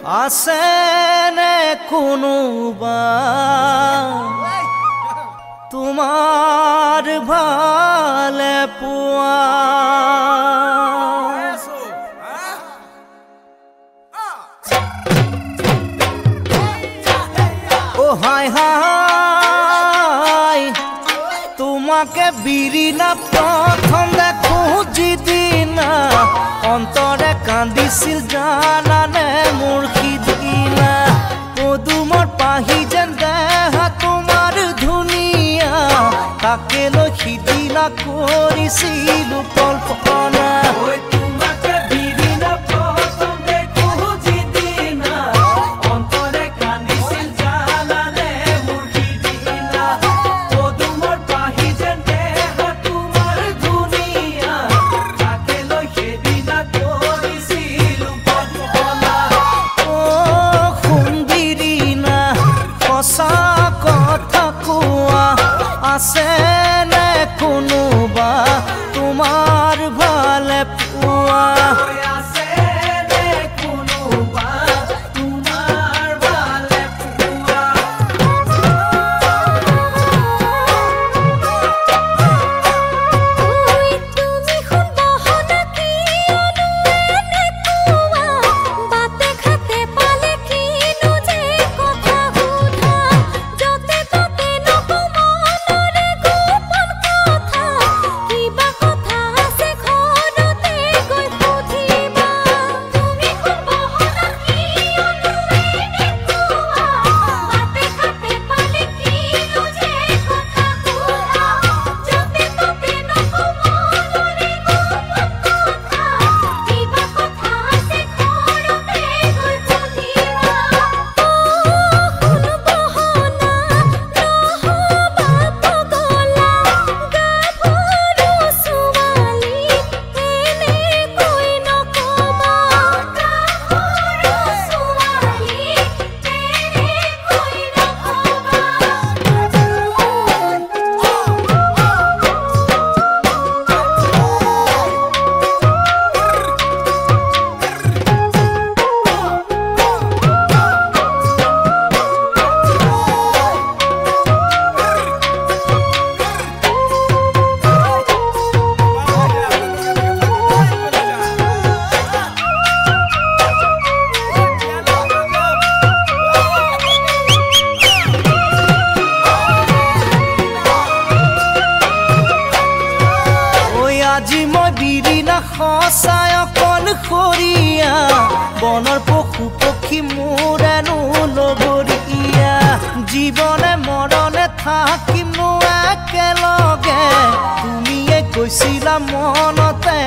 আছেনে কোনোবা তোমাৰ ভালে পোৱা ও হাই হাই তোমাকে বিৰিনা প্ৰথম দেখো যিদিনা অন্তৰে কান্দিছিল জানানে মোৰ সিদিনা পদুমৰ পাহি যেন দেহা তোমাৰ ধুনীয়া তাকে লৈ সিদিনা কৰিছিলো কল্পনা আছেনে কোনোবা তোমাৰ ভালে পোৱা আছেনে কোনোবা তোমাৰ ভালে পোৱা তুমি শুনবহনা কিয়নো এনে কোৱা বাতে খাতে পালে কিনো যে কথা সোধা যতে ততে নকমা আজি মই বিৰিনা সঁচাই অকলশৰীয়া বনৰ পশু পক্ষী মোৰেনো লগৰীয়া জীৱনে মৰণে থাকিম একেলগে তুমিয়ে কৈছিলা মনতে